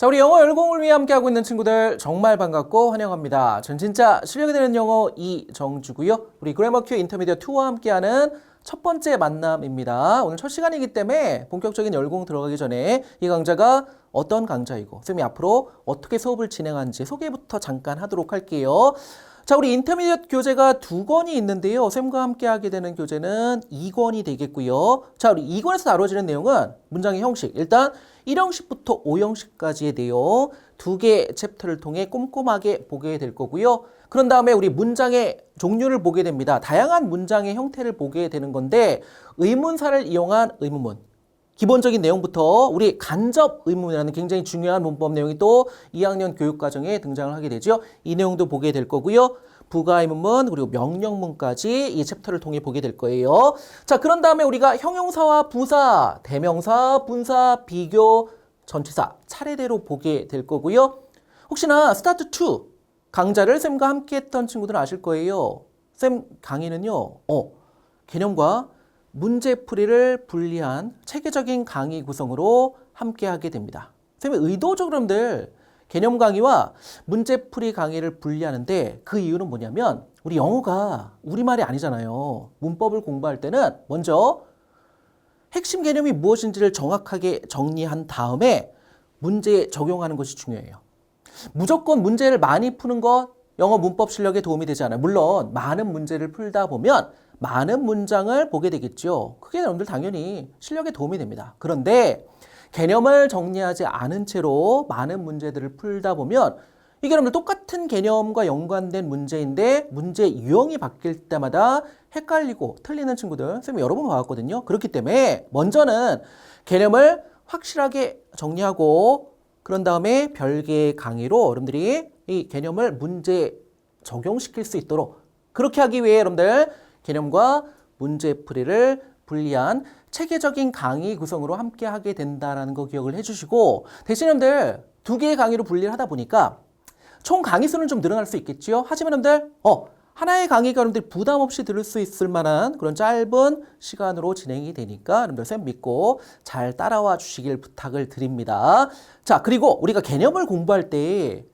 자, 우리 영어 열공을 위해 함께하고 있는 친구들 정말 반갑고 환영합니다. 전 진짜 실력이 되는 영어 이정주고요. 우리 그래머 큐 인터미디어 2와 함께하는 첫 번째 만남입니다. 오늘 첫 시간이기 때문에 본격적인 열공 들어가기 전에 이 강좌가 어떤 강좌이고 쌤이 앞으로 어떻게 수업을 진행하는지 소개부터 잠깐 하도록 할게요. 자, 우리 인터미디엇 교재가 2권이 있는데요. 쌤과 함께 하게 되는 교재는 2권이 되겠고요. 자, 우리 2권에서 다뤄지는 내용은 문장의 형식. 일단 1형식부터 5형식까지의 내용 2개 챕터를 통해 꼼꼼하게 보게 될 거고요. 그런 다음에 우리 문장의 종류를 보게 됩니다. 다양한 문장의 형태를 보게 되는 건데 의문사를 이용한 의문문. 기본적인 내용부터 우리 간접 의문이라는 굉장히 중요한 문법 내용이 또 2학년 교육과정에 등장을 하게 되죠. 이 내용도 보게 될 거고요. 부가 의문문 그리고 명령문까지 이 챕터를 통해 보게 될 거예요. 자, 그런 다음에 우리가 형용사와 부사, 대명사, 분사, 비교, 전치사 차례대로 보게 될 거고요. 혹시나 스타트 2 강좌를 쌤과 함께 했던 친구들은 아실 거예요. 쌤 강의는요. 개념과 문제풀이를 분리한 체계적인 강의 구성으로 함께하게 됩니다. 쌤이 의도적으로 여러분들 개념 강의와 문제풀이 강의를 분리하는데 그 이유는 뭐냐면 우리 영어가 우리말이 아니잖아요. 문법을 공부할 때는 먼저 핵심 개념이 무엇인지를 정확하게 정리한 다음에 문제에 적용하는 것이 중요해요. 무조건 문제를 많이 푸는 것 영어 문법 실력에 도움이 되지 않아요. 물론 많은 문제를 풀다 보면 많은 문장을 보게 되겠죠. 그게 여러분들 당연히 실력에 도움이 됩니다. 그런데 개념을 정리하지 않은 채로 많은 문제들을 풀다 보면 이게 여러분들 똑같은 개념과 연관된 문제인데 문제 유형이 바뀔 때마다 헷갈리고 틀리는 친구들 쌤이 여러 번 봐왔거든요. 그렇기 때문에 먼저는 개념을 확실하게 정리하고 그런 다음에 별개의 강의로 여러분들이 이 개념을 문제에 적용시킬 수 있도록 그렇게 하기 위해 여러분들 개념과 문제풀이를 분리한 체계적인 강의 구성으로 함께 하게 된다는 거 기억을 해주시고 대신 여러분들 2개의 강의로 분리를 하다 보니까 총 강의 수는 좀 늘어날 수 있겠죠. 하지만 여러분들 하나의 강의가 여러분들이 부담 없이 들을 수 있을 만한 그런 짧은 시간으로 진행이 되니까 여러분들 쌤 믿고 잘 따라와 주시길 부탁을 드립니다. 자, 그리고 우리가 개념을 공부할 때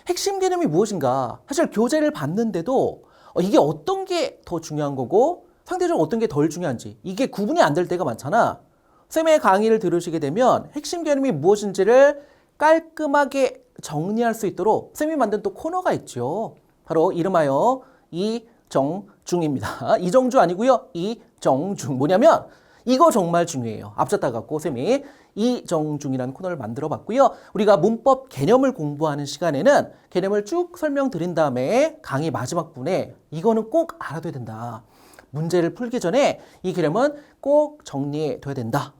핵심 개념이 무엇인가 사실 교재를 봤는데도 이게 어떤 게 더 중요한 거고 상대적으로 어떤 게 덜 중요한지 이게 구분이 안 될 때가 많잖아. 쌤의 강의를 들으시게 되면 핵심 개념이 무엇인지를 깔끔하게 정리할 수 있도록 쌤이 만든 또 코너가 있죠. 바로 이름하여 이정중입니다. 이정주 아니고요. 이정중. 뭐냐면 이거 정말 중요해요. 앞섰다 갖고 쌤이 이정중이라는 코너를 만들어 봤고요. 우리가 문법 개념을 공부하는 시간에는 개념을 쭉 설명드린 다음에 강의 마지막 부분에 이거는 꼭 알아둬야 된다. 문제를 풀기 전에 이 개념은 꼭 정리해 둬야 된다.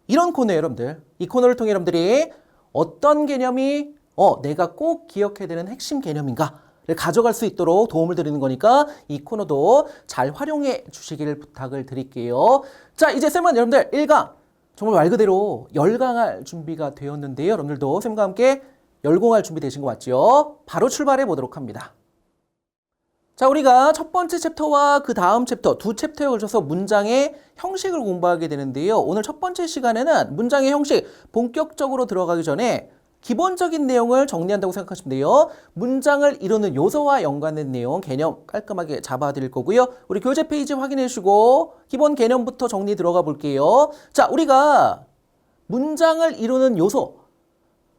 이런 코너예요, 여러분들. 이 코너를 통해 여러분들이 어떤 개념이 내가 꼭 기억해야 되는 핵심 개념인가 가져갈 수 있도록 도움을 드리는 거니까 이 코너도 잘 활용해 주시기를 부탁을 드릴게요. 자, 이제 쌤은 여러분들 1강 정말 말 그대로 열강할 준비가 되었는데요. 여러분들도 쌤과 함께 열공할 준비 되신 거 맞죠? 바로 출발해 보도록 합니다. 자, 우리가 첫 번째 챕터와 그 다음 챕터 2챕터에 걸쳐서 문장의 형식을 공부하게 되는데요. 오늘 첫 번째 시간에는 문장의 형식 본격적으로 들어가기 전에 기본적인 내용을 정리한다고 생각하시면 돼요. 문장을 이루는 요소와 연관된 내용, 개념 깔끔하게 잡아드릴 거고요. 우리 교재 페이지 확인해 주시고 기본 개념부터 정리 들어가 볼게요. 자, 우리가 문장을 이루는 요소,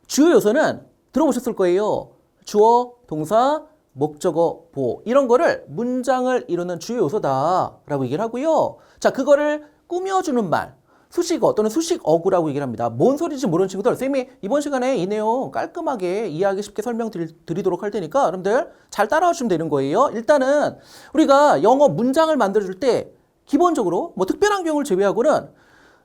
주요 요소는 들어보셨을 거예요. 주어, 동사, 목적어, 보어 이런 거를 문장을 이루는 주요 요소다라고 얘기를 하고요. 자, 그거를 꾸며주는 말. 수식어 또는 수식어구라고 얘기를 합니다. 뭔 소리인지 모르는 친구들 쌤이 이번 시간에 이 내용 깔끔하게 이해하기 쉽게 설명드리도록 할 테니까 여러분들 잘 따라와 주시면 되는 거예요. 일단은 우리가 영어 문장을 만들어줄 때 기본적으로 뭐 특별한 경우를 제외하고는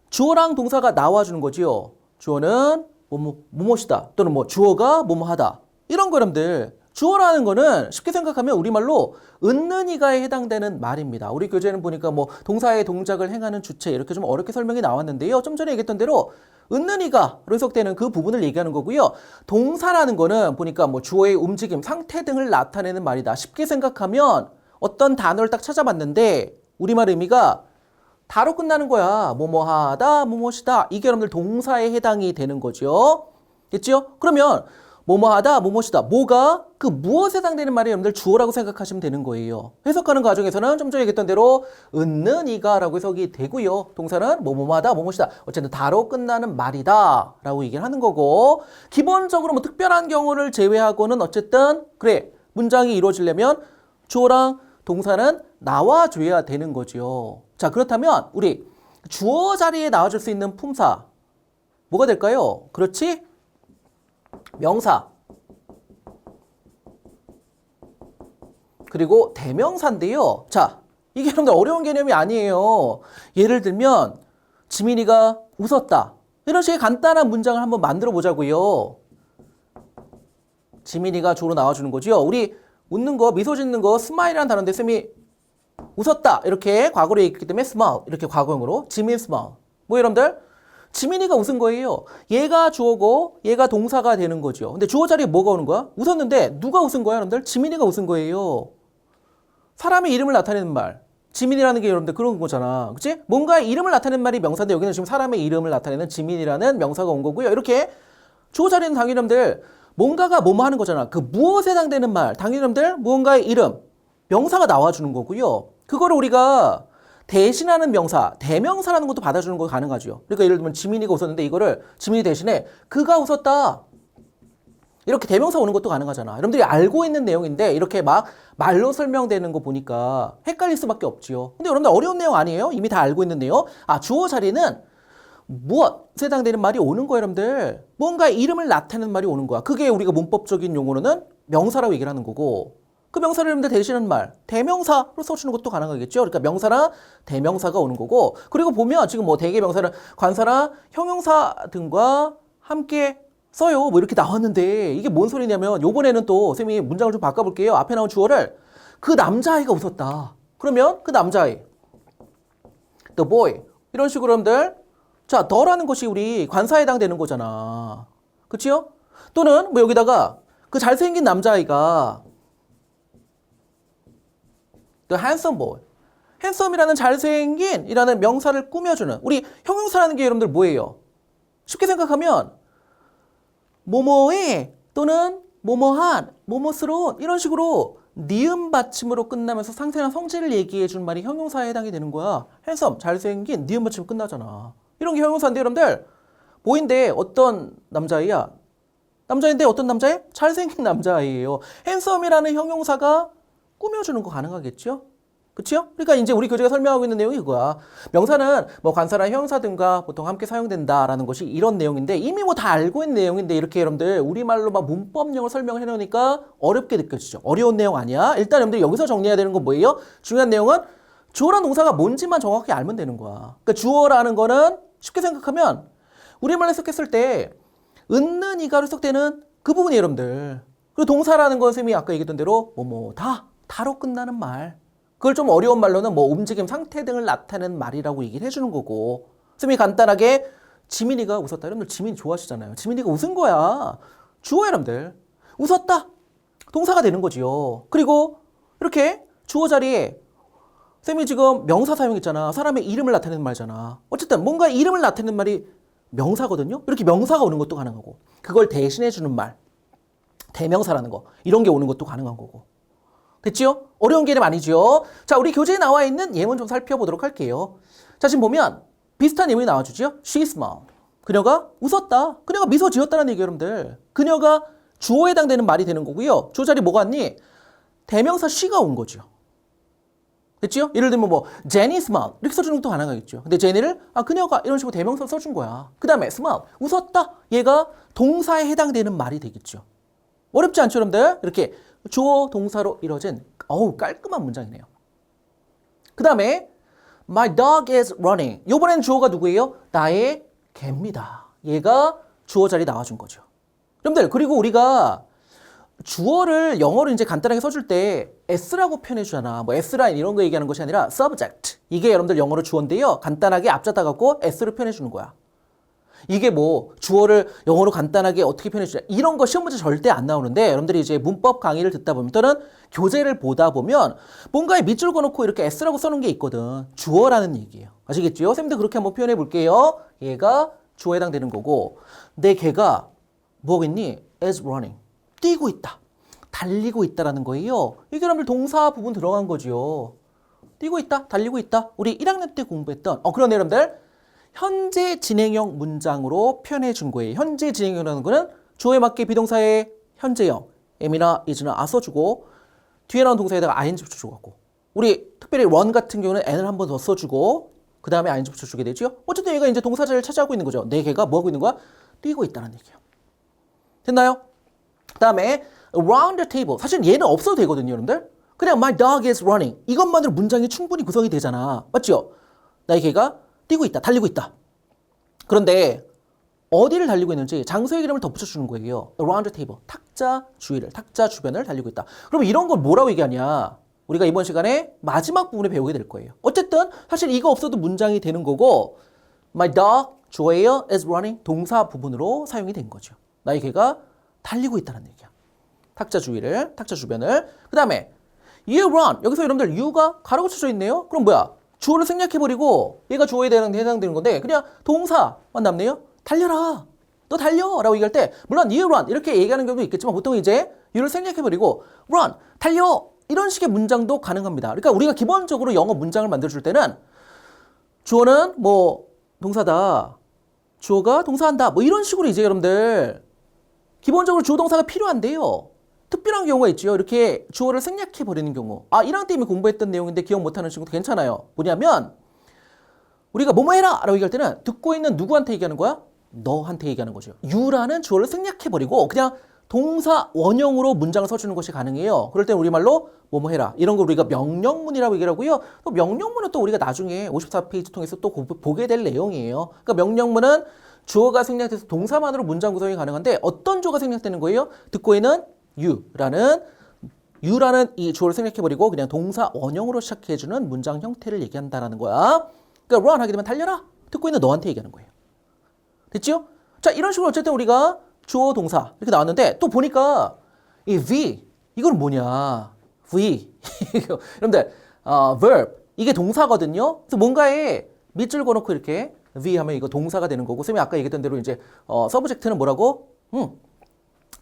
주어랑 동사가 나와주는 거지요. 주어는 뭐뭐이다 또는 뭐 주어가 뭐뭐하다 이런 거 여러분들 주어라는 거는 쉽게 생각하면 우리말로 은는이가에 해당되는 말입니다. 우리 교재는 보니까 뭐 동사의 동작을 행하는 주체 이렇게 좀 어렵게 설명이 나왔는데요. 좀 전에 얘기했던 대로 은는이가로 해석되는 그 부분을 얘기하는 거고요. 동사라는 거는 보니까 뭐 주어의 움직임, 상태 등을 나타내는 말이다. 쉽게 생각하면 어떤 단어를 딱 찾아봤는데 우리말 의미가 다로 끝나는 거야. 뭐뭐하다, 뭐뭐시다. 이게 여러분들 동사에 해당이 되는 거죠. 됐죠? 그러면 뭐뭐하다, 뭐뭐시다. 뭐가 그 무엇에 해당되는 말이 여러분들 주어라고 생각하시면 되는 거예요. 해석하는 과정에서는 좀 전에 얘기했던 대로 은는 이가라고 해석이 되고요. 동사는 뭐뭐하다, 뭐뭐시다. 어쨌든 다로 끝나는 말이다 라고 얘기를 하는 거고 기본적으로 뭐 특별한 경우를 제외하고는 어쨌든 그래 문장이 이루어지려면 주어랑 동사는 나와줘야 되는 거죠. 자 그렇다면 우리 주어 자리에 나와줄 수 있는 품사 뭐가 될까요? 그렇지? 명사 그리고 대명사인데요. 자, 이게 여러분들 어려운 개념이 아니에요. 예를 들면 지민이가 웃었다. 이런 식의 간단한 문장을 한번 만들어 보자고요. 지민이가 주로 나와주는 거죠. 우리 웃는 거, 미소 짓는 거 스마일이라는 단어인데 쌤이 웃었다. 이렇게 과거로 얘기했기 때문에 smile. 이렇게 과거형으로 지민 smile. 뭐 여러분들? 지민이가 웃은 거예요. 얘가 주어고 얘가 동사가 되는 거죠. 근데 주어 자리에 뭐가 오는 거야? 웃었는데 누가 웃은 거야, 여러분들? 지민이가 웃은 거예요. 사람의 이름을 나타내는 말. 지민이라는 게 여러분들 그런 거잖아. 그치? 뭔가 이름을 나타내는 말이 명사인데 여기는 지금 사람의 이름을 나타내는 지민이라는 명사가 온 거고요. 이렇게 주어 자리는 당연히 여러분들 뭔가가 뭐뭐 하는 거잖아. 그 무엇에 해당되는 말. 당연히 여러분들 무언가의 이름. 명사가 나와주는 거고요. 그거를 우리가 대신하는 명사, 대명사라는 것도 받아주는 거 가능하죠. 그러니까 예를 들면 지민이가 웃었는데 이거를 지민이 대신에 그가 웃었다. 이렇게 대명사 오는 것도 가능하잖아. 여러분들이 알고 있는 내용인데 이렇게 막 말로 설명되는 거 보니까 헷갈릴 수밖에 없지요. 근데 여러분들 어려운 내용 아니에요? 이미 다 알고 있는 내용. 아, 주어 자리는 무엇에 해당되는 말이 오는 거예요, 여러분들. 뭔가 이름을 나타내는 말이 오는 거야. 그게 우리가 문법적인 용어로는 명사라고 얘기를 하는 거고 그 명사를 여러분들 대신하는 말, 대명사로 써주는 것도 가능하겠죠. 그러니까 명사나 대명사가 오는 거고 그리고 보면 지금 뭐 대개명사는 관사나 형용사 등과 함께 써요. 뭐 이렇게 나왔는데 이게 뭔 소리냐면 요번에는 또 쌤이 문장을 좀 바꿔볼게요. 앞에 나온 주어를 그 남자아이가 웃었다. 그러면 그 남자아이 the boy 이런 식으로 여러분들 자 더라는 것이 우리 관사에 해당되는 거잖아. 그치요? 또는 뭐 여기다가 그 잘생긴 남자아이가 the handsome boy handsome이라는 잘생긴이라는 명사를 꾸며주는 우리 형용사라는 게 여러분들 뭐예요? 쉽게 생각하면 뭐뭐해 또는 뭐뭐한, 뭐뭐스러운 이런 식으로 니은 받침으로 끝나면서 상태나 성질을 얘기해 준 말이 형용사에 해당이 되는 거야. 핸섬, 잘생긴, 니은 받침 끝나잖아. 이런 게 형용사인데 여러분들 보인데 어떤 남자애야? 남자인데 어떤 남자애? 잘생긴 남자애예요. 핸섬이라는 형용사가 꾸며주는 거 가능하겠죠? 그치요? 그러니까 이제 우리 교재가 설명하고 있는 내용이 이거야. 명사는 뭐 관사나 형용사 등과 보통 함께 사용된다라는 것이 이런 내용인데 이미 뭐 다 알고 있는 내용인데 이렇게 여러분들 우리말로 막 문법용을 설명을 해놓으니까 어렵게 느껴지죠. 어려운 내용 아니야. 일단 여러분들 여기서 정리해야 되는 건 뭐예요? 중요한 내용은 주어라는 동사가 뭔지만 정확히 알면 되는 거야. 그러니까 주어라는 거는 쉽게 생각하면 우리말로 해석했을 때 은는 이가로 해석되는 그 부분이에요, 여러분들. 그리고 동사라는 건 쌤이 아까 얘기했던 대로 다로 끝나는 말. 그걸 좀 어려운 말로는 뭐 움직임, 상태 등을 나타내는 말이라고 얘기를 해주는 거고 쌤이 간단하게 지민이가 웃었다. 여러분들 지민이 좋아하시잖아요. 지민이가 웃은 거야. 주어야 여러분들. 웃었다. 동사가 되는 거지요. 그리고 이렇게 주어 자리에 쌤이 지금 명사 사용했잖아. 사람의 이름을 나타내는 말이잖아. 어쨌든 뭔가 이름을 나타내는 말이 명사거든요. 이렇게 명사가 오는 것도 가능하고 그걸 대신해 주는 말, 대명사라는 거 이런 게 오는 것도 가능한 거고 됐지요? 어려운 개념 아니죠? 자, 우리 교재에 나와 있는 예문 좀 살펴보도록 할게요. 자, 지금 보면 비슷한 예문이 나와주죠? She smiled. 그녀가 웃었다. 그녀가 미소 지었다는 얘기예요, 여러분들. 그녀가 주어에 해당되는 말이 되는 거고요. 주어 자리 뭐가 왔니? 대명사 she가 온 거죠. 됐지요? 예를 들면 뭐 Jenny smiled 이렇게 써주는 것도 가능하겠죠. 근데 제니를 그녀가 이런 식으로 대명사를 써준 거야. 그 다음에 smile 웃었다. 얘가 동사에 해당되는 말이 되겠죠. 어렵지 않죠, 여러분들? 이렇게 주어 동사로 이루어진 깔끔한 문장이네요. 그 다음에 My dog is running. 이번엔 주어가 누구예요? 나의 개입니다. 얘가 주어 자리 나와준 거죠. 여러분들 그리고 우리가 주어를 영어로 이제 간단하게 써줄 때 S라고 표현해 주잖아. 뭐 S라인 이런 거 얘기하는 것이 아니라 subject. 이게 여러분들 영어로 주어인데요. 간단하게 앞자다 갖고 S로 표현해 주는 거야. 이게 뭐 주어를 영어로 간단하게 어떻게 표현해 주냐 이런 거 시험 문제 절대 안 나오는데 여러분들이 이제 문법 강의를 듣다 보면 또는 교재를 보다 보면 뭔가에 밑줄 그어놓고 이렇게 S라고 써놓은 게 있거든. 주어라는 얘기예요. 아시겠죠? 쌤도 그렇게 한번 표현해 볼게요. 얘가 주어에 해당되는 거고 내 개가 뭐겠니? is running. 뛰고 있다. 달리고 있다라는 거예요. 이게 여러분들 동사 부분 들어간 거죠. 뛰고 있다, 달리고 있다. 우리 1학년 때 공부했던 그런데 여러분들 현재 진행형 문장으로 표현해 준 거예요. 현재 진행형이라는 거는 주어에 맞게 비동사의 현재형, am이나 is나 are 써주고 뒤에 나온 동사에다가 ing 붙여주고 우리 특별히 run 같은 경우는 n을 한 번 더 써주고 그 다음에 ing 붙여주게 되죠. 어쨌든 얘가 이제 동사 자리를 차지하고 있는 거죠. 내 개가 뭐 하고 있는 거야? 뛰고 있다는 얘기예요. 됐나요? 그 다음에 around the table. 사실 얘는 없어도 되거든요, 여러분들. 그냥 my dog is running. 이것만으로 문장이 충분히 구성이 되잖아. 맞죠? 나의 개가 뛰고 있다, 달리고 있다. 그런데 어디를 달리고 있는지 장소의 이름을 덧붙여주는 거예요. around the table. 탁자 주위를, 탁자 주변을 달리고 있다. 그럼 이런 걸 뭐라고 얘기하냐? 우리가 이번 시간에 마지막 부분에 배우게 될 거예요. 어쨌든 사실 이거 없어도 문장이 되는 거고 my dog, 주어예요, is running. 동사 부분으로 사용이 된 거죠. 나의 개가 달리고 있다는 얘기야. 탁자 주위를, 탁자 주변을. 그 다음에 you run. 여기서 여러분들 you가 가로고 쳐져 있네요. 그럼 뭐야? 주어를 생략해버리고 얘가 주어에 해당되는 건데 그냥 동사만 남네요. 달려라. 너 달려. 라고 얘기할 때 물론 you run 이렇게 얘기하는 경우도 있겠지만 보통 이제 you를 생략해버리고 run. 달려. 이런 식의 문장도 가능합니다. 그러니까 우리가 기본적으로 영어 문장을 만들어줄 때는 주어는 뭐 동사다. 주어가 동사한다. 뭐 이런 식으로 이제 여러분들 기본적으로 주어 동사가 필요한데요. 특별한 경우가 있죠. 이렇게 주어를 생략해버리는 경우. 1학년 때 이미 공부했던 내용인데 기억 못하는 친구도 괜찮아요. 뭐냐면 우리가 뭐뭐 해라 라고 얘기할 때는 듣고 있는 누구한테 얘기하는 거야? 너한테 얘기하는 거죠. you라는 주어를 생략해버리고 그냥 동사 원형으로 문장을 써주는 것이 가능해요. 그럴 땐 우리말로 뭐뭐 해라. 이런 걸 우리가 명령문이라고 얘기를 하고요. 또 명령문은 또 우리가 나중에 54페이지 통해서 또 보게 될 내용이에요. 그러니까 명령문은 주어가 생략돼서 동사만으로 문장 구성이 가능한데 어떤 주어가 생략되는 거예요? 듣고 있는 you라는 이 주어를 생략해버리고 그냥 동사 원형으로 시작해주는 문장 형태를 얘기한다라는 거야. 그러니까 run 하게 되면 달려라. 듣고 있는 너한테 얘기하는 거예요. 됐죠? 자, 이런 식으로 어쨌든 우리가 주어 동사 이렇게 나왔는데 또 보니까 이 V 이건 뭐냐? V 여러분들 verb 이게 동사거든요. 그래서 뭔가에 밑줄 그어놓고 이렇게 V 하면 이거 동사가 되는 거고 선생님이 아까 얘기했던 대로 이제 서브젝트는 뭐라고?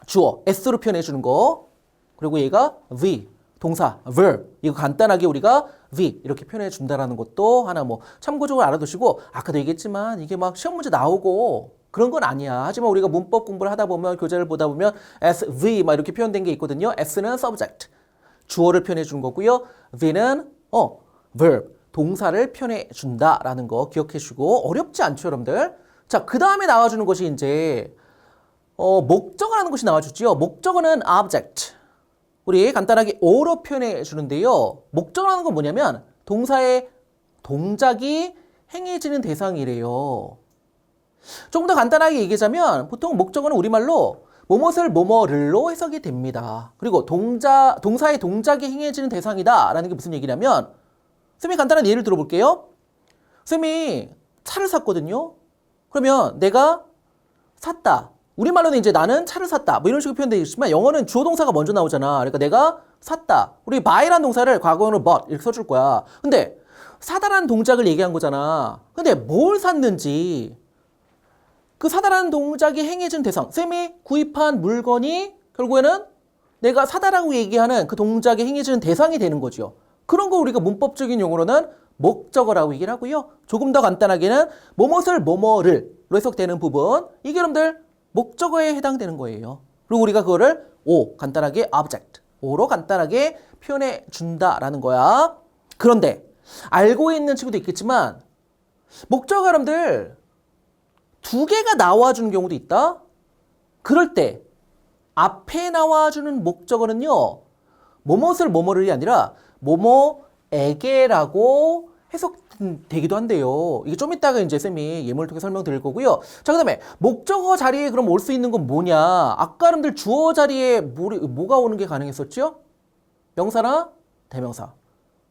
주어 S로 표현해 주는 거 그리고 얘가 V 동사 verb 이거 간단하게 우리가 V 이렇게 표현해 준다라는 것도 하나 뭐 참고적으로 알아두시고 아까도 얘기했지만 이게 막 시험 문제 나오고 그런 건 아니야. 하지만 우리가 문법 공부를 하다 보면 교재를 보다 보면 SV 막 이렇게 표현된 게 있거든요. S는 subject 주어를 표현해 준 거고요. V는 verb 동사를 표현해 준다라는 거 기억해 주고 어렵지 않죠, 여러분들? 자, 그 다음에 나와주는 것이 이제 목적어라는 것이 나와주죠. 목적어는 object. 우리 간단하게 O로 표현해 주는데요. 목적어라는 건 뭐냐면 동사의 동작이 행해지는 대상이래요. 조금 더 간단하게 얘기하자면 보통 목적어는 우리말로 뭐뭇을 뭐뭐를로 해석이 됩니다. 그리고 동사의 동작이 행해지는 대상이다라는 게 무슨 얘기냐면 선생님이 간단한 예를 들어볼게요. 선생님이 차를 샀거든요. 그러면 내가 샀다. 우리말로는 이제 나는 차를 샀다. 뭐 이런 식으로 표현되어 있지만 영어는 주어 동사가 먼저 나오잖아. 그러니까 내가 샀다. 우리 buy라는 동사를 과거형으로 bought 이렇게 써줄 거야. 근데 사다라는 동작을 얘기한 거잖아. 근데 뭘 샀는지 그 사다라는 동작이 행해진 대상. 쌤이 구입한 물건이 결국에는 내가 사다라고 얘기하는 그 동작이 행해지는 대상이 되는 거죠. 그런 거 우리가 문법적인 용어로는 목적어라고 얘기를 하고요. 조금 더 간단하게는 뭐뭇을 뭐뭐를로 해석되는 부분. 이게 여러분들 목적어에 해당되는 거예요. 그리고 우리가 그거를 O, 간단하게 object, O로 간단하게 표현해 준다라는 거야. 그런데 알고 있는 친구도 있겠지만 목적어 여러분들 두 개가 나와주는 경우도 있다. 그럴 때 앞에 나와주는 목적어는요. 뭐뭇을 뭐뭐를이 아니라 뭐뭐에게라고 해석되기도 한대요. 이게 좀 이따가 이제 쌤이 예문을 통해 설명드릴 거고요. 자, 그 다음에 목적어 자리에 그럼 올 수 있는 건 뭐냐? 아까 여러분들 주어 자리에 뭐가 오는 게 가능했었죠? 명사나 대명사.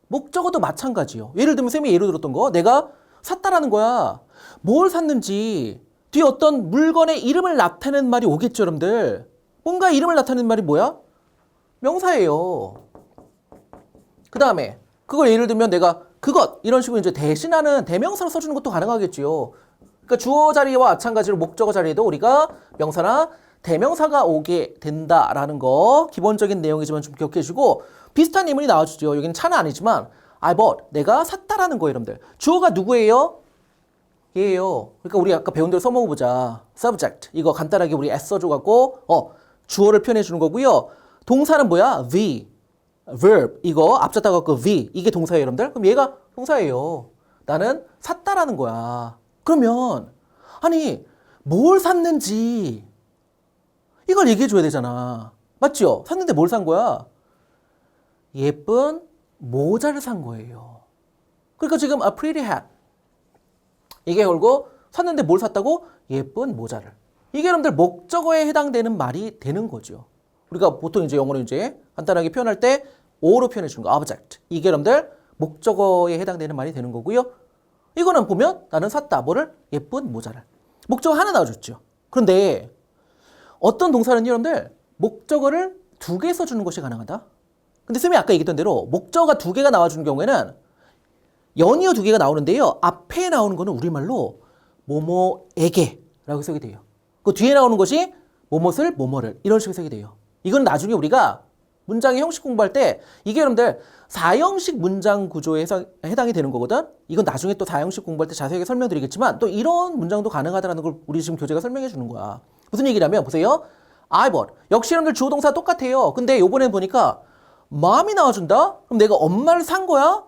목적어도 마찬가지요. 예를 들면 쌤이 예를 들었던 거 내가 샀다라는 거야. 뭘 샀는지 뒤에 어떤 물건의 이름을 나타내는 말이 오겠죠, 여러분들. 뭔가 이름을 나타내는 말이 뭐야? 명사예요. 그 다음에 그걸 예를 들면 내가 그것 이런 식으로 이제 대신하는 대명사로 써주는 것도 가능하겠죠. 그러니까 주어 자리와 마찬가지로 목적어 자리에도 우리가 명사나 대명사가 오게 된다라는 거 기본적인 내용이지만 좀 기억해 주고 비슷한 예문이 나와주죠. 여기는 차는 아니지만 I bought, 내가 샀다라는 거예요, 여러분들. 주어가 누구예요? 얘예요. 그러니까 우리 아까 배운 대로 써먹어보자. subject, 이거 간단하게 우리 S 써줘갖고 주어를 표현해 주는 거고요. 동사는 뭐야? the, verb, 이거 앞졌다가 그 the, 이게 동사예요, 여러분들. 그럼 얘가 동사예요. 나는 샀다라는 거야. 그러면 아니 뭘 샀는지 이걸 얘기해 줘야 되잖아. 맞죠? 샀는데 뭘 산 거야? 예쁜 모자를 산 거예요. 그러니까 지금 a pretty hat 이게 걸고 샀는데 뭘 샀다고? 예쁜 모자를. 이게 여러분들 목적어에 해당되는 말이 되는 거죠. 우리가 보통 이제 영어로 이제 간단하게 표현할 때 O로 표현해 주는 거, object. 이게 여러분들 목적어에 해당되는 말이 되는 거고요. 이거는 보면 나는 샀다. 뭐를? 예쁜 모자를. 목적어 하나 나와줬죠. 그런데 어떤 동사는 여러분들 목적어를 두 개 써주는 것이 가능하다. 근데 쌤이 아까 얘기했던 대로 목적어가 두 개가 나와주는 경우에는 연이어 두 개가 나오는데요. 앞에 나오는 거는 우리말로 뭐뭐에게 라고 쓰게 돼요. 그 뒤에 나오는 것이 뭐뭇을 뭐뭐를 이런 식으로 쓰게 돼요. 이건 나중에 우리가 문장의 형식 공부할 때 이게 여러분들 4형식 문장 구조에 해당이 되는 거거든. 이건 나중에 또 4형식 공부할 때 자세하게 설명드리겠지만 또 이런 문장도 가능하다는 걸 우리 지금 교재가 설명해 주는 거야. 무슨 얘기냐면 보세요. I bought. 역시 여러분들 주어 동사 똑같아요. 근데 요번엔 보니까 mom이 나와준다? 그럼 내가 엄마를 산 거야?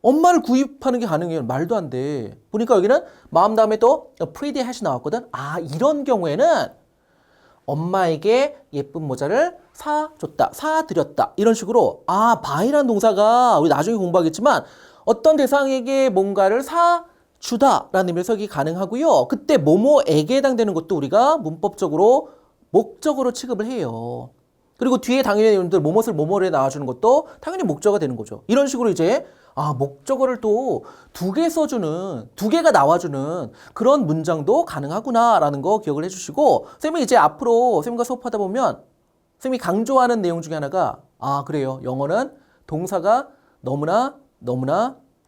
엄마를 구입하는 게 가능해요. 말도 안 돼. 보니까 여기는 mom 다음에 또 pretty hat이 나왔거든. 아, 이런 경우에는 엄마에게 예쁜 모자를 사줬다, 사드렸다 이런 식으로 buy라는 동사가 우리 나중에 공부하겠지만 어떤 대상에게 뭔가를 사주다라는 의미로 써기 가능하고요. 그때 뭐뭐에게 해당되는 것도 우리가 문법적으로 목적으로 취급을 해요. 그리고 뒤에 당연히 여러분들 뭐뭇을 뭐뭐를 나와주는 것도 당연히 목적어가 되는 거죠. 이런 식으로 이제 목적어를 또 두 개 써주는, 두 개가 나와주는 그런 문장도 가능하구나라는 거 기억을 해주시고 쌤이 이제 앞으로 쌤과 수업하다 보면 쌤이 강조하는 내용 중에 하나가 그래요. 영어는 동사가 너무나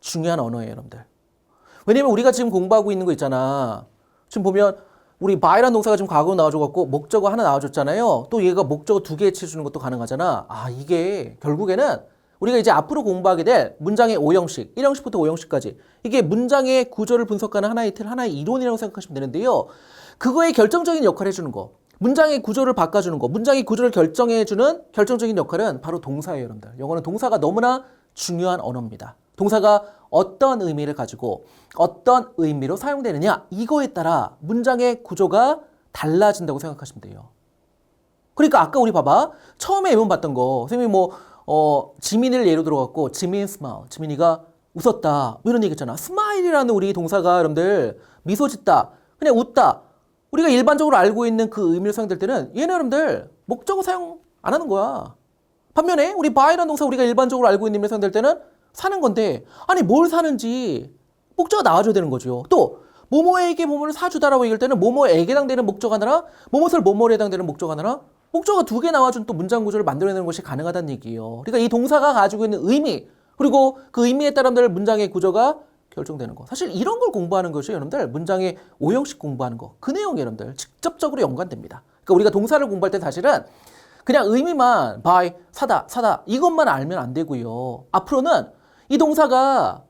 중요한 언어예요, 여러분들. 왜냐면 우리가 지금 공부하고 있는 거 있잖아. 지금 보면 우리 buy라는 동사가 지금 과거로 나와줘갖고 목적어 하나 나와줬잖아요. 또 얘가 목적어 두 개 해주는 것도 가능하잖아. 이게 결국에는 우리가 이제 앞으로 공부하게 될 문장의 5형식, 1형식부터 5형식까지 이게 문장의 구조를 분석하는 하나의 틀, 하나의 이론이라고 생각하시면 되는데요. 그거에 결정적인 역할을 해주는 거, 문장의 구조를 바꿔주는 거, 문장의 구조를 결정해주는 결정적인 역할은 바로 동사예요, 여러분들. 영어는 동사가 너무나 중요한 언어입니다. 동사가 어떤 의미를 가지고 어떤 의미로 사용되느냐 이거에 따라 문장의 구조가 달라진다고 생각하시면 돼요. 그러니까 아까 우리 봐봐. 처음에 예문 봤던 거 선생님이 지민이를 예로 들어갖고 지민 smile, 지민이가 웃었다 뭐 이런 얘기 했잖아. 스마일이라는 우리 동사가 여러분들 미소 짓다, 그냥 웃다 우리가 일반적으로 알고 있는 그 의미로 사용될 때는 얘는 여러분들 목적어 사용 안 하는 거야. 반면에 우리 buy라는 동사 우리가 일반적으로 알고 있는 의미로 사용될 때는 사는 건데 뭘 사는지 목적어가 나와줘야 되는 거죠. 또 뭐뭐에게 뭐뭐를 사주다라고 얘기할 때는 뭐뭐에게 해당되는 목적어 하나랑 뭐뭐를 뭐뭐에 해당되는 목적어 하나랑 목적어가 두 개 나와준 또 문장 구조를 만들어내는 것이 가능하다는 얘기예요. 그러니까 이 동사가 가지고 있는 의미 그리고 그 의미에 따라 문장의 구조가 결정되는 거. 사실 이런 걸 공부하는 것이 여러분들 문장의 5형식 공부하는 거. 그 내용이 여러분들 직접적으로 연관됩니다. 그러니까 우리가 동사를 공부할 때 사실은 그냥 의미만 buy, 사다 이것만 알면 안 되고요. 앞으로는 이 동사가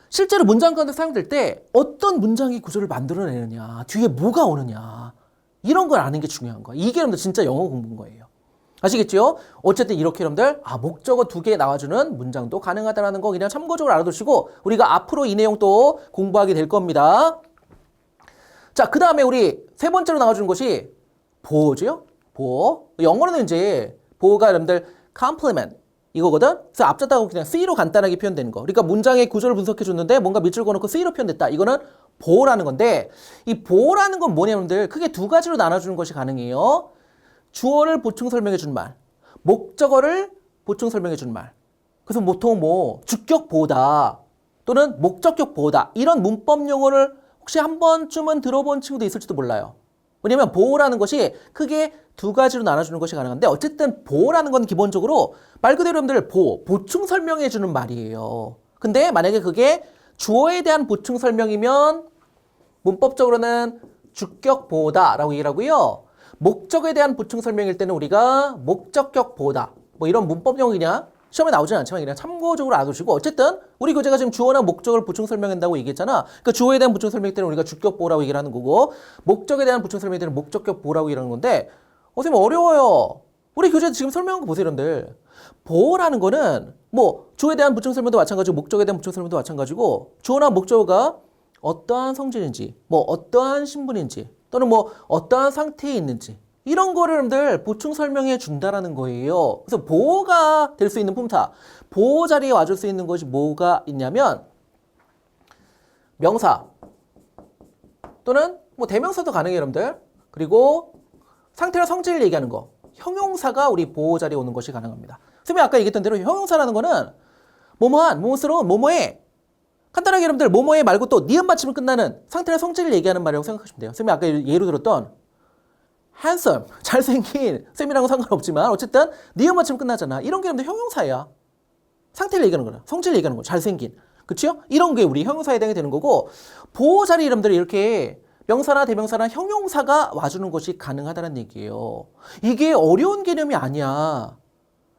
실제로 문장 가운데 사용될 때 어떤 문장의 구조를 만들어내느냐, 뒤에 뭐가 오느냐 이런 걸 아는 게 중요한 거야. 이게 여러분들 진짜 영어 공부인 거예요. 아시겠죠? 어쨌든 이렇게 여러분들 목적어 두 개 나와주는 문장도 가능하다는 거 그냥 참고적으로 알아두시고 우리가 앞으로 이 내용 또 공부하게 될 겁니다. 자, 그 다음에 우리 세 번째로 나와주는 것이 보호죠. 보호. 영어로는 이제 보호가 여러분들 compliment 이거거든. 그래서 앞졌다고 그냥 C로 간단하게 표현되는 거. 그러니까 문장의 구조를 분석해 줬는데 뭔가 밑줄 그어놓고 C로 표현됐다. 이거는 보호라는 건데 이 보호라는 건 뭐냐면 크게 두 가지로 나눠주는 것이 가능해요. 주어를 보충 설명해 준 말, 목적어를 보충 설명해 준 말. 그래서 보통 주격 보호다 또는 목적격 보호다 이런 문법 용어를 혹시 한 번쯤은 들어본 친구도 있을지도 몰라요. 왜냐면 보호라는 것이 크게 두 가지로 나눠주는 것이 가능한데 어쨌든 보호라는 건 기본적으로 말 그대로 여러분들 보충 설명해 주는 말이에요. 근데 만약에 그게 주어에 대한 보충 설명이면 문법적으로는 주격 보호다라고 얘기를 하고요. 목적에 대한 보충 설명일 때는 우리가 목적격 보다 뭐 이런 문법용어 그냥 시험에 나오진 않지만 그냥 참고적으로 알아두시고 어쨌든 우리 교재가 지금 주어나 목적을 보충 설명한다고 얘기했잖아. 그러니까 주어에 대한 보충 설명일 때는 우리가 주격 보라고 얘기를 하는 거고 목적에 대한 보충 설명일 때는 목적격 보라고 얘기하는 건데 선생님 어려워요. 우리 교재 지금 설명한 거 보세요, 여러분들. 보라는 거는 뭐 주어에 대한 보충 설명도 마찬가지고 목적에 대한 보충 설명도 마찬가지고 주어나 목적어가 어떠한 성질인지 뭐 어떠한 신분인지 또는 뭐 어떠한 상태에 있는지 이런 거를 여러분들 보충 설명해 준다라는 거예요. 그래서 보호가 될 수 있는 품사, 보호 자리에 와줄 수 있는 것이 뭐가 있냐면 명사 또는 뭐 대명사도 가능해요, 여러분들. 그리고 상태나 성질을 얘기하는 거, 형용사가 우리 보호 자리에 오는 것이 가능합니다. 선생님이 아까 얘기했던 대로 형용사라는 거는 뭐뭐한, 뭐뭐스러운, 뭐뭐해 간단하게 여러분들 뭐뭐해 말고 또 니은 받침을 끝나는 상태나 성질을 얘기하는 말이라고 생각하시면 돼요. 선생님이 아까 예로 들었던 handsome, 잘생긴, 쌤이랑은 상관없지만 어쨌든 니은 받침 끝나잖아. 이런 게 여러분들 형용사야. 상태를 얘기하는 거야. 성질을 얘기하는 거. 잘생긴. 그치요? 이런 게 우리 형용사에 해당이 되는 거고 보호 자리 여러분들 이렇게 명사나 대명사나 형용사가 와주는 것이 가능하다는 얘기예요. 이게 어려운 개념이 아니야.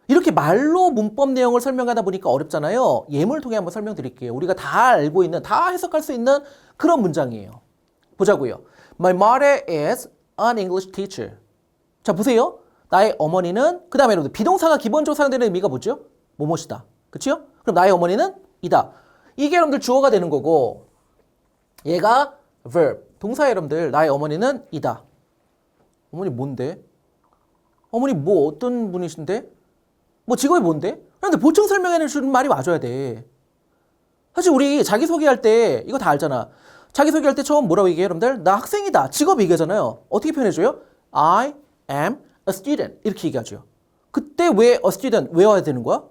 이렇게 말로 문법 내용을 설명하다 보니까 어렵잖아요. 예문을 통해 한번 설명드릴게요. 우리가 다 알고 있는, 다 해석할 수 있는 그런 문장이에요. 보자고요. My mother is an English teacher. 자, 보세요. 나의 어머니는, 그 다음에 여러분들 비동사가 기본적으로 사용되는 의미가 뭐죠? 뭐뭐시다. 그치요? 그럼 나의 어머니는 이다. 이게 여러분들 주어가 되는 거고 얘가 verb. 동사예요, 여러분들. 나의 어머니는 이다. 어머니 뭔데? 어머니 뭐 어떤 분이신데? 뭐 직업이 뭔데? 그런데 보충 설명해 주는 말이 와줘야 돼. 사실 우리 자기소개할 때 이거 다 알잖아. 자기소개할 때 처음 뭐라고 얘기해요, 여러분들? 나 학생이다. 직업 얘기하잖아요. 어떻게 표현해줘요? I am a student. 이렇게 얘기하죠. 그때 왜 a student 외워야 되는 거야?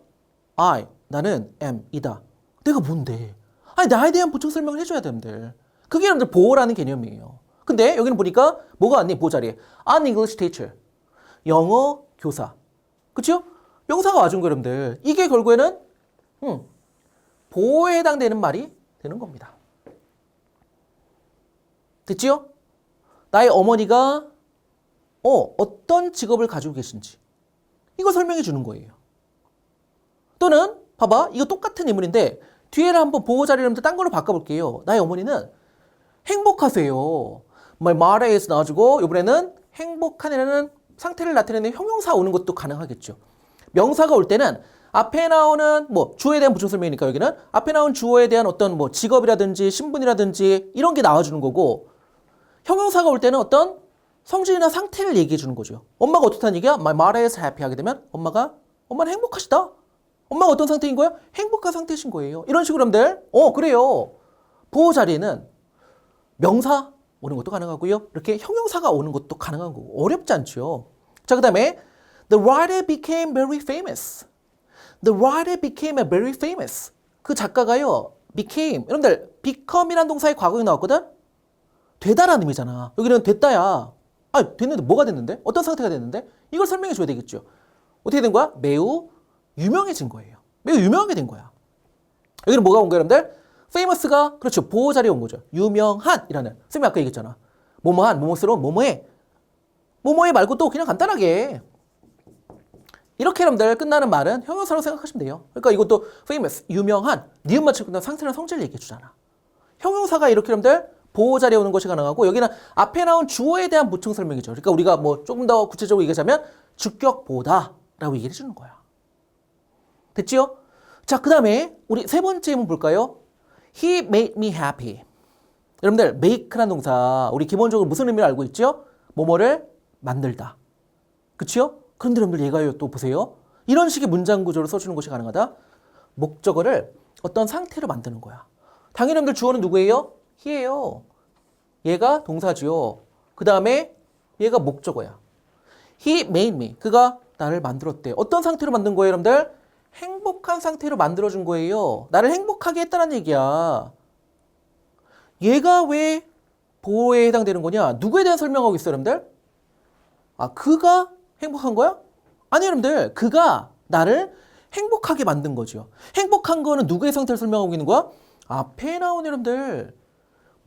나는 am, 이다. 내가 뭔데? 아니, 나에 대한 보충 설명을 해줘야 돼, 여러분들. 그게 여러분들 보호라는 개념이에요. 근데 여기는 보니까 뭐가 왔니? 보호 자리에. An English teacher. 영어 교사. 그쵸? 명사가 와준 거 여러분들. 이게 결국에는 보호에 해당되는 말이 되는 겁니다. 됐지요? 나의 어머니가 어떤 직업을 가지고 계신지 이거 설명해 주는 거예요. 또는 봐봐. 이거 똑같은 인물인데 뒤에를 한번 보호 자리를 딴 걸로 바꿔볼게요. 나의 어머니는 행복하세요. My mother is 나와주고 이번에는 행복한이라는 상태를 나타내는 형용사 오는 것도 가능하겠죠. 명사가 올 때는 앞에 나오는 뭐 주어에 대한 보충 설명이니까 여기는 앞에 나온 주어에 대한 어떤 뭐 직업이라든지 신분이라든지 이런 게 나와주는 거고 형용사가 올 때는 어떤 성질이나 상태를 얘기해 주는 거죠. 엄마가 어떻다는 얘기야? My mother is happy 하게 되면 엄마는 행복하시다. 엄마가 어떤 상태인 거예요? 행복한 상태이신 거예요. 이런 식으로 여러분들 그래요. 보호 자리에는 명사 오는 것도 가능하고요. 이렇게 형용사가 오는 것도 가능한 거고 어렵지 않죠. 자, 그 다음에 The writer became very famous. The writer became very famous. 그 작가가요. became. 여러분들 become이라는 동사의 과거에 나왔거든? 되다라는 의미잖아. 여기는 됐다야. 됐는데 뭐가 됐는데? 어떤 상태가 됐는데? 이걸 설명해 줘야 되겠죠. 어떻게 된 거야? 매우 유명해진 거예요. 매우 유명하게 된 거야. 여기는 뭐가 온 거예요, 여러분들? famous가 그렇죠. 보호 자리에 온 거죠. 유명한이라는. 선생님이 아까 얘기했잖아. 뭐뭐한, 뭐뭐스러운, 뭐뭐해. 뭐뭐해 말고 또 그냥 간단하게 이렇게 여러분들 끝나는 말은 형용사라고 생각하시면 돼요. 그러니까 이것도 famous, 유명한, 니은 맞춤 끝나는 상태나 성질을 얘기해 주잖아. 형용사가 이렇게 여러분들 보호 자리에 오는 것이 가능하고 여기는 앞에 나온 주어에 대한 보충 설명이죠. 그러니까 우리가 뭐 조금 더 구체적으로 얘기하자면 주격 보다라고 얘기해 주는 거야. 됐지요? 자, 그 다음에 우리 세 번째 한번 볼까요? He made me happy. 여러분들 make라는 동사 우리 기본적으로 무슨 의미를 알고 있죠? 뭐뭐를 만들다. 그치요? 그런데 여러분들 얘가요 또 보세요. 이런 식의 문장 구조를 써주는 것이 가능하다. 목적어를 어떤 상태로 만드는 거야. 당연히 여러분들 주어는 누구예요? he예요. 얘가 동사지요. 그 다음에 얘가 목적어야. He made me. 그가 나를 만들었대. 어떤 상태로 만든 거예요, 여러분들? 행복한 상태로 만들어준 거예요. 나를 행복하게 했다는 얘기야. 얘가 왜 보호에 해당되는 거냐? 누구에 대한 설명하고 있어요, 여러분들? 그가 행복한 거야? 아니, 여러분들. 그가 나를 행복하게 만든 거죠. 행복한 거는 누구의 상태를 설명하고 있는 거야? 앞에 나온 여러분들.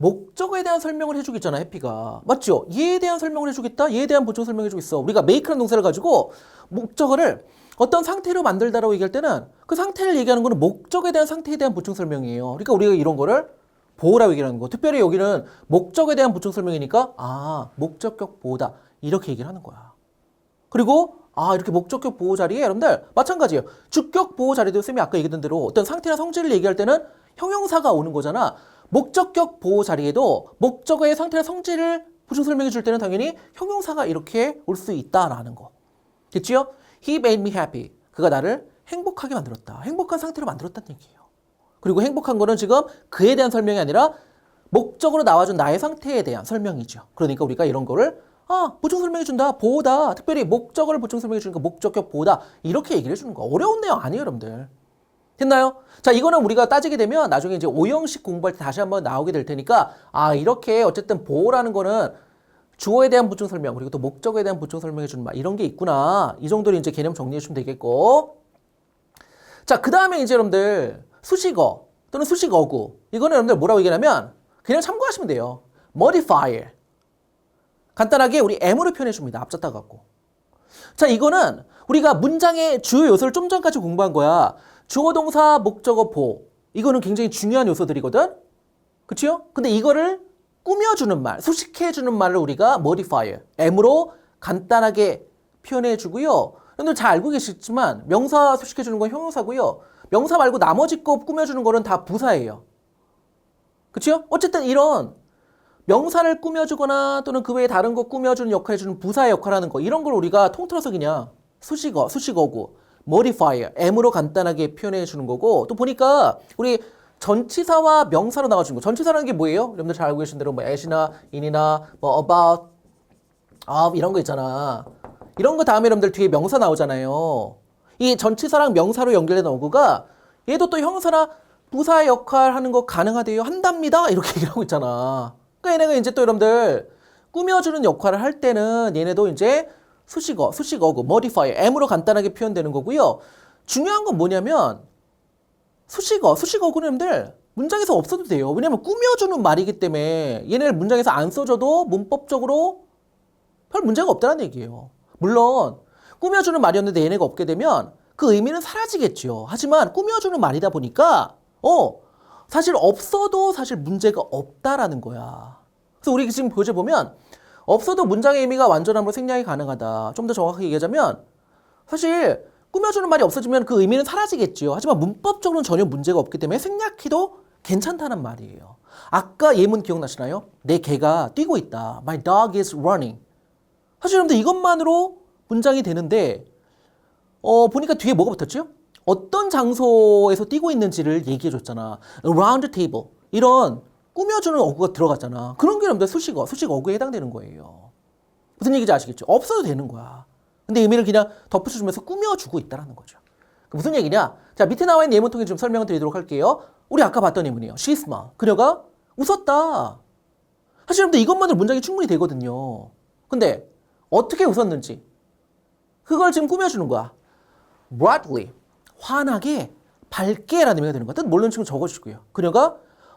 목적어에 대한 설명을 해주겠잖아, 해피가. 맞죠? 얘에 대한 설명을 해주겠다? 얘에 대한 보충 설명해주겠어. 우리가 make라는 동사를 가지고 목적어를 어떤 상태로 만들다라고 얘기할 때는 그 상태를 얘기하는 거는 목적에 대한 상태에 대한 보충 설명이에요. 그러니까 우리가 이런 거를 보호라고 얘기하는 거. 특별히 여기는 목적에 대한 보충 설명이니까 목적격 보호다. 이렇게 얘기를 하는 거야. 그리고 이렇게 목적격 보호 자리에 여러분들 마찬가지예요. 주격 보호 자리도 쌤이 아까 얘기했던 대로 어떤 상태나 성질을 얘기할 때는 형용사가 오는 거잖아. 목적격 보호 자리에도 목적어의 상태나 성질을 보충 설명해 줄 때는 당연히 형용사가 이렇게 올 수 있다라는 거. 됐지요? He made me happy. 그가 나를 행복하게 만들었다. 행복한 상태로 만들었다는 얘기예요. 그리고 행복한 거는 지금 그에 대한 설명이 아니라 목적으로 나와준 나의 상태에 대한 설명이죠. 그러니까 우리가 이런 거를 보충 설명해 준다. 보호다. 특별히 목적어를 보충 설명해 주니까 목적격 보호다. 이렇게 얘기를 해주는 거. 어려운 내용 아니에요, 여러분들. 됐나요? 자, 이거는 우리가 따지게 되면 나중에 이제 오형식 공부할 때 다시 한번 나오게 될 테니까 이렇게 어쨌든 보호라는 거는 주어에 대한 보충 설명 그리고 또 목적어에 대한 보충 설명해 주는 말 이런 게 있구나. 이 정도로 이제 개념 정리해 주시면 되겠고. 자, 그 다음에 이제 여러분들 수식어 또는 수식어구 이거는 여러분들 뭐라고 얘기하냐면 그냥 참고하시면 돼요. modifier. 간단하게 우리 M으로 표현해 줍니다. 앞잡다 갖고. 자, 이거는 우리가 문장의 주요 요소를 좀 전까지 공부한 거야. 주어, 동사, 목적어, 보호. 이거는 굉장히 중요한 요소들이거든. 그치요? 근데 이거를 꾸며주는 말, 수식해주는 말을 우리가 modifier, M으로 간단하게 표현해주고요. 여러분들 잘 알고 계시지만 명사 수식해주는 건 형용사고요. 명사 말고 나머지 거 꾸며주는 거는 다 부사예요. 그치요? 어쨌든 이런 명사를 꾸며주거나 또는 그 외에 다른 거 꾸며주는 역할 해주는 부사의 역할을 하는 거 이런 걸 우리가 통틀어서 그냥 수식어, 수식어구, modifier, M으로 간단하게 표현해주는 거고 또 보니까 우리 전치사와 명사로 나와주는 거. 전치사라는 게 뭐예요? 여러분들 잘 알고 계신 대로 뭐 at이나 in이나 뭐 about, of 이런 거 있잖아. 이런 거 다음에 여러분들 뒤에 명사 나오잖아요. 이 전치사랑 명사로 연결된 어구가 얘도 또 형사나 부사의 역할 하는 거 가능하대요. 한답니다. 이렇게 얘기를 하고 있잖아. 그러니까 얘네가 이제 또 여러분들 꾸며주는 역할을 할 때는 얘네도 이제 수식어, 수식어구, modifier, M으로 간단하게 표현되는 거고요. 중요한 건 뭐냐면 수식어, 수식어구는 여러분들 문장에서 없어도 돼요. 왜냐면 꾸며주는 말이기 때문에 얘네를 문장에서 안 써줘도 문법적으로 별 문제가 없다는 얘기예요. 물론 꾸며주는 말이었는데 얘네가 없게 되면 그 의미는 사라지겠죠. 하지만 꾸며주는 말이다 보니까 사실 없어도 사실 문제가 없다라는 거야. 그래서 우리 지금 교재 보면 없어도 문장의 의미가 완전함으로 생략이 가능하다. 좀 더 정확하게 얘기하자면 사실 꾸며주는 말이 없어지면 그 의미는 사라지겠지요. 하지만 문법적으로는 전혀 문제가 없기 때문에 생략해도 괜찮다는 말이에요. 아까 예문 기억나시나요? 내 개가 뛰고 있다. My dog is running. 사실 여러분들 이것만으로 문장이 되는데 보니까 뒤에 뭐가 붙었죠? 어떤 장소에서 뛰고 있는지를 얘기해 줬잖아. Around the table. 이런 꾸며주는 어구가 들어갔잖아. 그런 게 여러분들 수식어, 수식어구에 해당되는 거예요. 무슨 얘기인지 아시겠죠? 없어도 되는 거야. 근데 의미를 그냥 덧붙여주면서 꾸며주고 있다는 거죠. 무슨 얘기냐? 자, 밑에 나와 있는 예문 통해 좀 설명을 드리도록 할게요. 우리 아까 봤던 예문이에요. She smiled. 그녀가 웃었다. 사실 여러분들 이것만으로 문장이 충분히 되거든요. 근데 어떻게 웃었는지 그걸 지금 꾸며주는 거야. brightly. 환하게, 밝게 라는 의미가 되는 거야. 뜻 모르는 친구 적어주시고요. 그녀가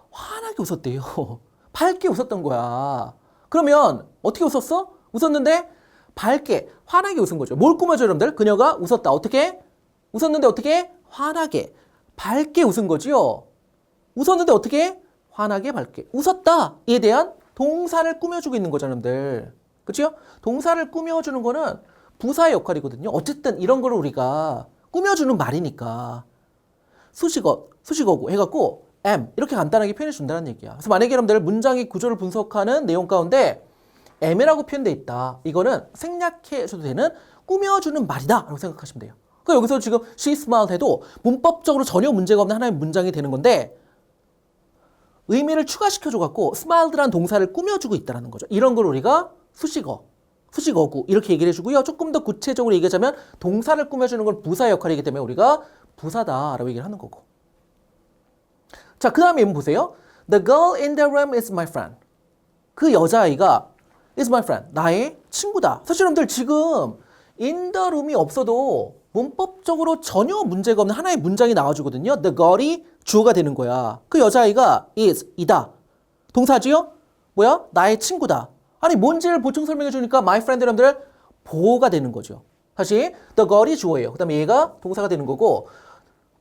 환하게 웃었대요. 밝게 웃었던 거야. 그러면 어떻게 웃었어? 웃었는데 밝게, 환하게 웃은 거죠. 뭘 꾸며줘 여러분들? 그녀가 웃었다. 어떻게? 웃었는데 어떻게? 환하게, 밝게 웃은 거지요. 웃었는데 어떻게? 환하게, 밝게. 웃었다에 대한 동사를 꾸며주고 있는 거죠, 여러분들. 그렇죠? 동사를 꾸며주는 거는 부사의 역할이거든요. 어쨌든 이런 걸 우리가 꾸며주는 말이니까 수식어, 수식어구 해갖고 am 이렇게 간단하게 표현해 준다는 얘기야. 그래서 만약에 여러분들 문장의 구조를 분석하는 내용 가운데 am이라고 표현돼 있다. 이거는 생략해줘도 되는 꾸며주는 말이다 라고 생각하시면 돼요. 그러니까 여기서 지금 she smiled 해도 문법적으로 전혀 문제가 없는 하나의 문장이 되는 건데 의미를 추가시켜줘갖고 smiled라는 동사를 꾸며주고 있다는 거죠. 이런 걸 우리가 수식어, 수식어구 이렇게 얘기를 해주고요. 조금 더 구체적으로 얘기하자면 동사를 꾸며주는 건 부사의 역할이기 때문에 우리가 부사다라고 얘기를 하는 거고. 자, 그 다음에 보세요. The girl in the room is my friend. 그 여자아이가 is my friend. 나의 친구다. 사실 여러분들 지금 in the room이 없어도 문법적으로 전혀 문제가 없는 하나의 문장이 나와주거든요. The girl이 주어가 되는 거야. 그 여자아이가 is, 이다. 동사지요? 뭐야? 나의 친구다. 아니 뭔지를 보충 설명해 주니까 my friend 여러분들 보호가 되는 거죠. 다시 the girl이 주어예요. 그 다음에 얘가 동사가 되는 거고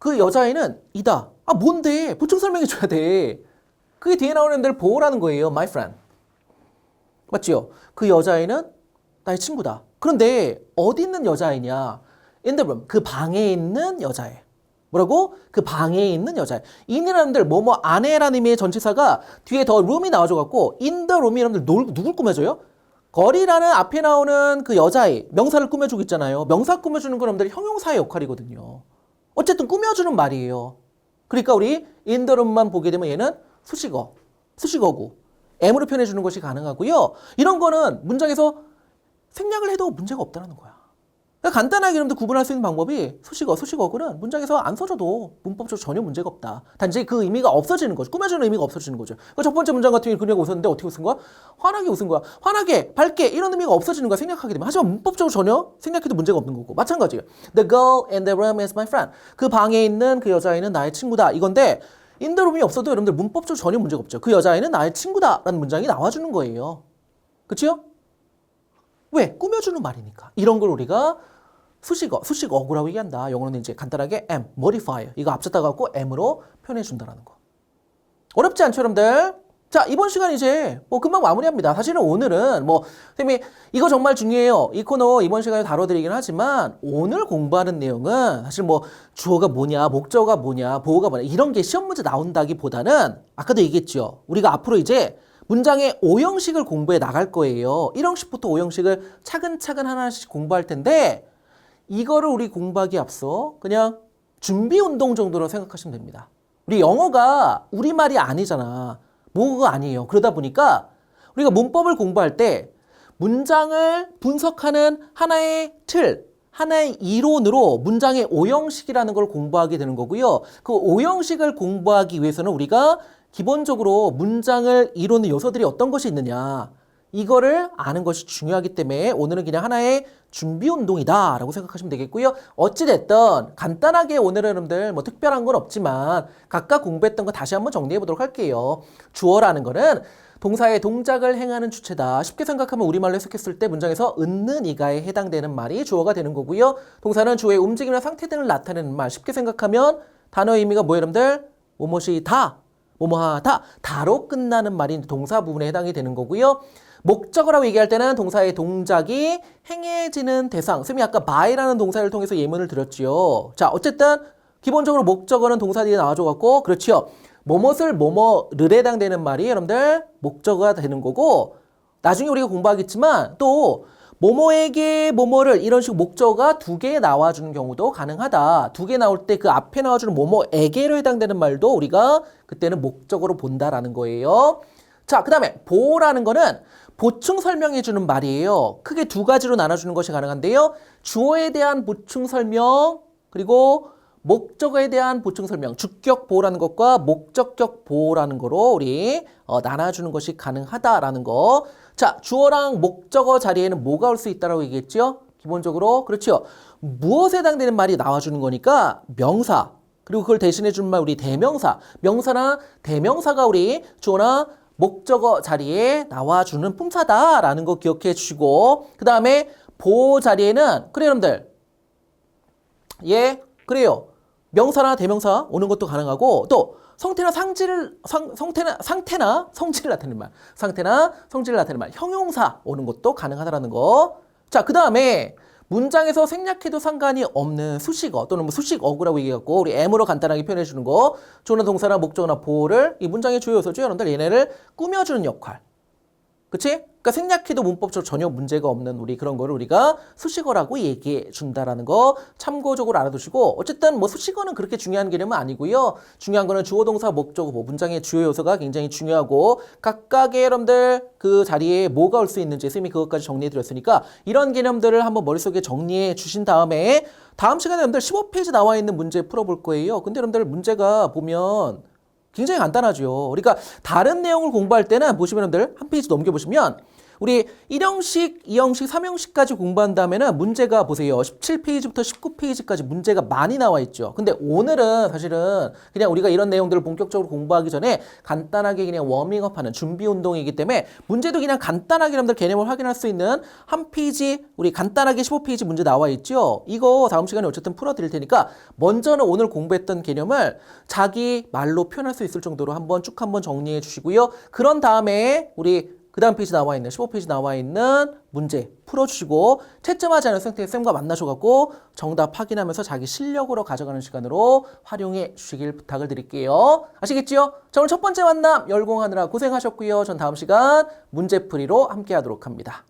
그 여자애는 이다. 아 뭔데? 보충 설명해 줘야 돼. 그게 뒤에 나오는 애들 보호라는 거예요. my friend. 맞지요? 그 여자애는 나의 친구다. 그런데 어디 있는 여자애냐? in the room. 그 방에 있는 여자애. 뭐라고? 그 방에 있는 여자애. in이라는 들 뭐뭐 안에라는 의미의 전치사가 뒤에 더 room이 나와줘갖고 in the room이 여러분들 누굴 꾸며줘요? 거리라는 앞에 나오는 그 여자애 명사를 꾸며주고 있잖아요. 명사 꾸며주는 건 여러분들 형용사의 역할이거든요. 어쨌든 꾸며주는 말이에요. 그러니까 우리 in the room만 보게 되면 얘는 수식어, 수식어구 M으로 표현해주는 것이 가능하고요. 이런 거는 문장에서 생략을 해도 문제가 없다는 거야. 그러니까 간단하게 여러분들 구분할 수 있는 방법이 수식어, 수식어구는 문장에서 안 써줘도 문법적으로 전혀 문제가 없다. 단지 그 의미가 없어지는 거죠. 꾸며주는 의미가 없어지는 거죠. 그러니까 첫 번째 문장 같은 경우에 그녀가 웃었는데 어떻게 웃은 거야? 환하게 웃은 거야. 환하게, 밝게 이런 의미가 없어지는 거야. 생략하게 되면. 하지만 문법적으로 전혀 생략해도 문제가 없는 거고. 마찬가지예요. The girl in the room is my friend. 그 방에 있는 그 여자아이는 나의 친구다. 이건데 in the room이 없어도 여러분들 문법적으로 전혀 문제가 없죠. 그 여자아이는 나의 친구다라는 문장이 나와주는 거예요. 그치요? 왜? 꾸며주는 말이니까. 이런 걸 우리가 수식어, 수식어구라고 얘기한다. 영어로는 이제 간단하게 M, modifier. 이거 앞섰다 갖고 M으로 표현해준다라는 거. 어렵지 않죠, 여러분들? 자, 이번 시간 이제 뭐 금방 마무리합니다. 사실은 오늘은 뭐 선생님이 이거 정말 중요해요. 이 코너 이번 시간에 다뤄드리긴 하지만 오늘 공부하는 내용은 사실 뭐 주어가 뭐냐, 목적어가 뭐냐, 보어가 뭐냐 이런 게 시험 문제 나온다기보다는 아까도 얘기했죠. 우리가 앞으로 이제 문장의 5형식을 공부해 나갈 거예요. 1형식부터 5형식을 차근차근 하나씩 공부할 텐데 이거를 우리 공부하기 앞서 그냥 준비 운동 정도로 생각하시면 됩니다. 우리 영어가 우리말이 아니잖아. 모국어가 아니에요. 그러다 보니까 우리가 문법을 공부할 때 문장을 분석하는 하나의 틀, 하나의 이론으로 문장의 5형식이라는 걸 공부하게 되는 거고요. 그 5형식을 공부하기 위해서는 우리가 기본적으로 문장을 이루는 요소들이 어떤 것이 있느냐 이거를 아는 것이 중요하기 때문에 오늘은 그냥 하나의 준비 운동이다 라고 생각하시면 되겠고요. 어찌됐든 간단하게 오늘은 여러분들 뭐 특별한 건 없지만 각각 공부했던 거 다시 한번 정리해 보도록 할게요. 주어라는 거는 동사의 동작을 행하는 주체다. 쉽게 생각하면 우리말로 해석했을 때 문장에서 있는 이가에 해당되는 말이 주어가 되는 거고요. 동사는 주어의 움직임이나 상태 등을 나타내는 말. 쉽게 생각하면 단어의 의미가 뭐예요 여러분들? 뭐뭐시다, 뭐뭐하다, 다로 끝나는 말이 동사 부분에 해당이 되는 거고요. 목적어라고 얘기할 때는 동사의 동작이 행해지는 대상. 쌤이 아까 by라는 동사를 통해서 예문을 드렸지요. 자, 어쨌든 기본적으로 목적어는 동사 뒤에 나와줘갖고 그렇지요. 뭐뭇을 뭐뭐를 해당되는 말이 여러분들 목적어가 되는 거고 나중에 우리가 공부하겠지만 또 뭐뭐에게 뭐뭐를 이런 식으로 목적어가 2개 나와주는 경우도 가능하다. 2개 나올 때 그 앞에 나와주는 뭐뭐에게로 해당되는 말도 우리가 그때는 목적어로 본다라는 거예요. 자, 그 다음에 보호라는 거는 보충 설명해 주는 말이에요. 크게 2가지로 나눠주는 것이 가능한데요. 주어에 대한 보충 설명 그리고 목적어에 대한 보충 설명, 주격 보호라는 것과 목적격 보호라는 거로 우리 나눠주는 것이 가능하다라는 거. 자, 주어랑 목적어 자리에는 뭐가 올 수 있다라고 얘기했죠? 기본적으로 그렇죠. 무엇에 해당되는 말이 나와주는 거니까 명사 그리고 그걸 대신해 주는 말 우리 대명사, 명사나 대명사가 우리 주어나 목적어 자리에 나와주는 품사다라는 거 기억해 주시고 그 다음에 보호 자리에는 그래요 여러분들 예 그래요 명사나 대명사 오는 것도 가능하고 또 상태나 성질을 나타내는 말 상태나 성질을 나타내는 말 형용사 오는 것도 가능하다라는 거. 자, 그 다음에 문장에서 생략해도 상관이 없는 수식어 또는 뭐 수식어구라고 얘기해갖고 우리 M으로 간단하게 표현해 주는 거 주어나 동사나 목적어나 보호를 이 문장의 주요 요소죠. 여러분들 얘네를 꾸며주는 역할. 그치? 그러니까 생략해도 문법적으로 전혀 문제가 없는 우리 그런 거를 우리가 수식어라고 얘기해 준다라는 거 참고적으로 알아두시고 어쨌든 뭐 수식어는 그렇게 중요한 개념은 아니고요. 중요한 거는 주어, 동사, 목적어, 뭐 문장의 주요 요소가 굉장히 중요하고 각각의 여러분들 그 자리에 뭐가 올 수 있는지 쌤이 그것까지 정리해 드렸으니까 이런 개념들을 한번 머릿속에 정리해 주신 다음에 다음 시간에 여러분들 15페이지 나와 있는 문제 풀어볼 거예요. 근데 여러분들 문제가 보면 굉장히 간단하죠. 그러니까 다른 내용을 공부할 때는 보시면 여러분들 한 페이지 넘겨보시면 우리 1형식, 2형식, 3형식까지 공부한 다음에는 문제가 보세요. 17페이지부터 19페이지까지 문제가 많이 나와 있죠. 근데 오늘은 사실은 그냥 우리가 이런 내용들을 본격적으로 공부하기 전에 간단하게 그냥 워밍업하는 준비 운동이기 때문에 문제도 그냥 간단하게 여러분들 개념을 확인할 수 있는 한 페이지, 우리 간단하게 15페이지 문제 나와 있죠. 이거 다음 시간에 어쨌든 풀어드릴 테니까 먼저는 오늘 공부했던 개념을 자기 말로 표현할 수 있을 정도로 한번 정리해 주시고요. 그런 다음에 우리 그 다음 페이지 나와 있는 15페이지 나와 있는 문제 풀어주시고 채점하지 않은 상태의 쌤과 만나셔갖고 정답 확인하면서 자기 실력으로 가져가는 시간으로 활용해 주시길 부탁을 드릴게요. 아시겠지요? 자, 오늘 첫 번째 만남 열공하느라 고생하셨고요. 전 다음 시간 문제풀이로 함께 하도록 합니다.